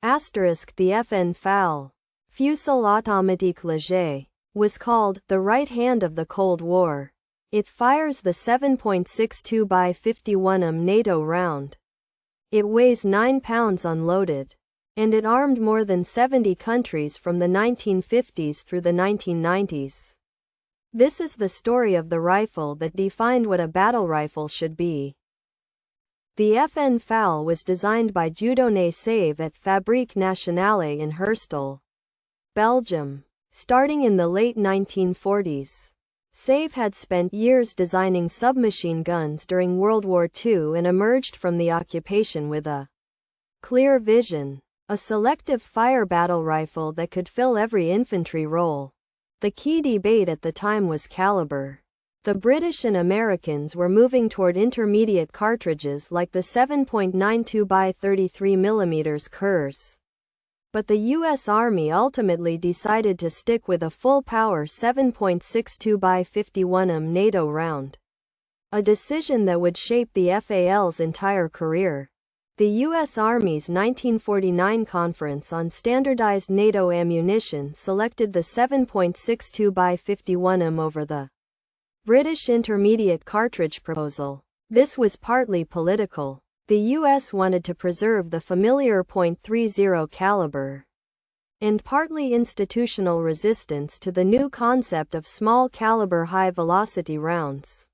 The FAL, Fusil Automatique Léger, was called the right hand of the Cold War. It fires the 7.62 by 51 NATO round. It weighs 9 pounds unloaded. And it armed more than 70 countries from the 1950s through the 1990s. This is the story of the rifle that defined what a battle rifle should be. The FAL was designed by Dieudonné Save at Fabrique Nationale in Herstal, Belgium. Starting in the late 1940s, Save had spent years designing submachine guns during World War II and emerged from the occupation with a clear vision. A selective fire battle rifle that could fill every infantry role. The key debate at the time was caliber. The British and Americans were moving toward intermediate cartridges like the 7.92 by 33 mm Kurs. But the U.S. Army ultimately decided to stick with a full-power 7.62 by 51 NATO round. A decision that would shape the FAL's entire career. The U.S. Army's 1949 Conference on Standardized NATO Ammunition selected the 7.62 by 51 over the British intermediate cartridge proposal. This was partly political. The U.S. wanted to preserve the familiar .30 caliber, and partly institutional resistance to the new concept of small caliber high-velocity rounds.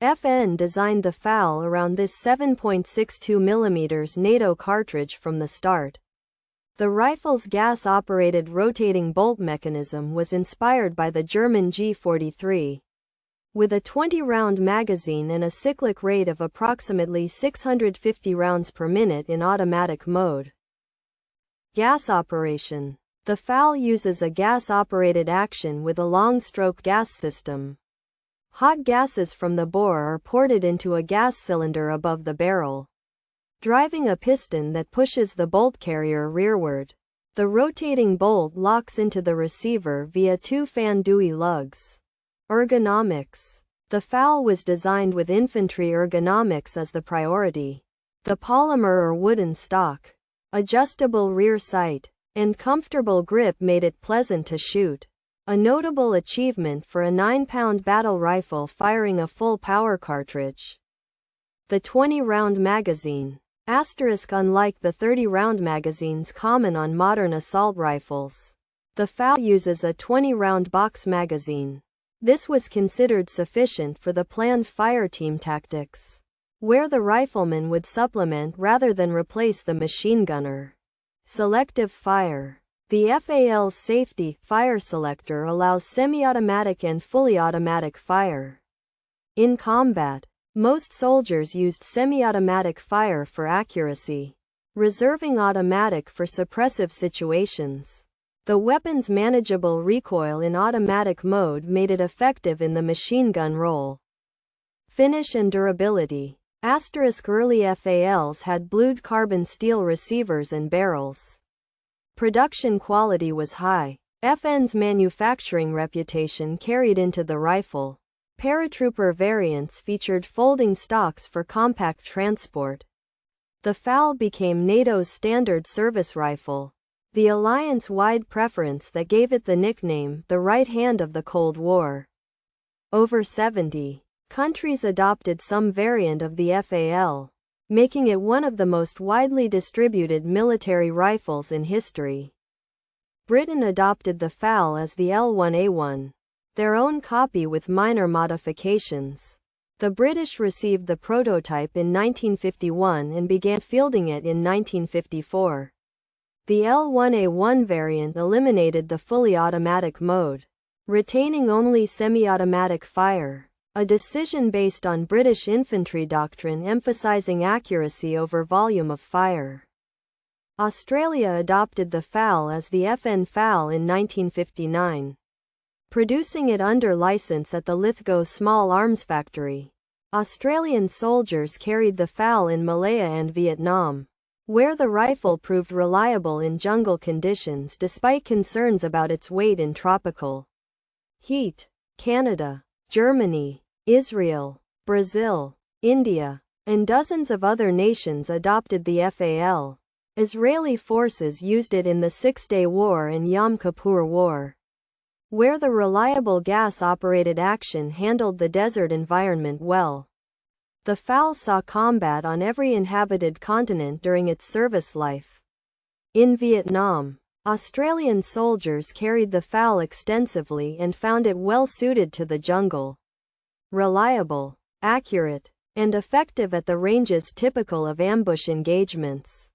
FN designed the FAL around this 7.62 mm NATO cartridge from the start. The rifle's gas-operated rotating bolt mechanism was inspired by the German G43. With a 20-round magazine and a cyclic rate of approximately 650 rounds per minute in automatic mode. Gas operation. The FAL uses a gas-operated action with a long-stroke gas system. Hot gases from the bore are ported into a gas cylinder above the barrel, driving a piston that pushes the bolt carrier rearward. The rotating bolt locks into the receiver via two fan Dewey lugs. Ergonomics. The FAL was designed with infantry ergonomics as the priority. The polymer or wooden stock, adjustable rear sight, and comfortable grip made it pleasant to shoot. A notable achievement for a 9-pound battle rifle firing a full power cartridge. The 20-round magazine. Unlike the 30-round magazines common on modern assault rifles, the FAL uses a 20-round box magazine. This was considered sufficient for the planned fireteam tactics, where the rifleman would supplement rather than replace the machine gunner. Selective fire. The FAL's safety fire selector allows semi-automatic and fully automatic fire. In combat, most soldiers used semi-automatic fire for accuracy, reserving automatic for suppressive situations. The weapon's manageable recoil in automatic mode made it effective in the machine gun role. Finish and durability. Early FALs had blued carbon steel receivers and barrels. Production quality was high. FN's manufacturing reputation carried into the rifle. Paratrooper variants featured folding stocks for compact transport. The FAL became NATO's standard service rifle, the alliance-wide preference that gave it the nickname the right hand of the Cold War. Over 70 countries adopted some variant of the FAL, making it one of the most widely distributed military rifles in history. Britain adopted the FAL as the L1A1, their own copy with minor modifications. The British received the prototype in 1951 and began fielding it in 1954. The L1A1 variant eliminated the fully automatic mode, retaining only semi-automatic fire. A decision based on British infantry doctrine emphasizing accuracy over volume of fire. Australia adopted the FAL as the FN FAL in 1959, producing it under license at the Lithgow Small Arms Factory. Australian soldiers carried the FAL in Malaya and Vietnam, where the rifle proved reliable in jungle conditions despite concerns about its weight in tropical heat. Canada, Germany, Israel, Brazil, India, and dozens of other nations adopted the FAL. Israeli forces used it in the Six-Day War and Yom Kippur War, where the reliable gas-operated action handled the desert environment well. The FAL saw combat on every inhabited continent during its service life. In Vietnam, Australian soldiers carried the FAL extensively and found it well suited to the jungle. Reliable, accurate, and effective at the ranges typical of ambush engagements.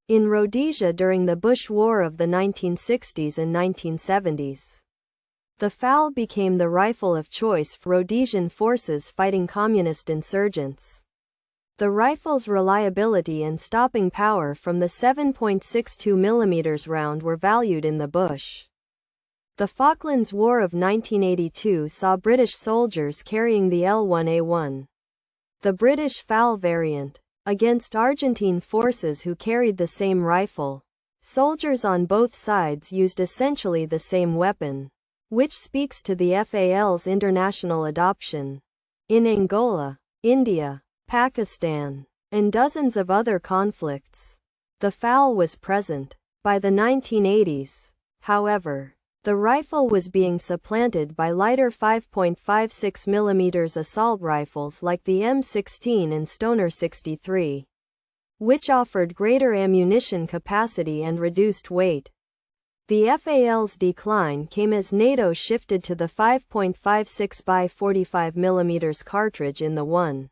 In Rhodesia during the Bush War of the 1960s and 1970s, the FAL became the rifle of choice for Rhodesian forces fighting communist insurgents. The rifle's reliability and stopping power from the 7.62 mm round were valued in the bush. The Falklands War of 1982 saw British soldiers carrying the L1A1, the British FAL variant, against Argentine forces who carried the same rifle. Soldiers on both sides used essentially the same weapon, which speaks to the FAL's international adoption. In Angola, India, Pakistan, and dozens of other conflicts, the FAL was present. By the 1980s, however, the rifle was being supplanted by lighter 5.56 mm assault rifles like the M16 and Stoner 63, which offered greater ammunition capacity and reduced weight. The FAL's decline came as NATO shifted to the 5.56 by 45 mm cartridge in the 1.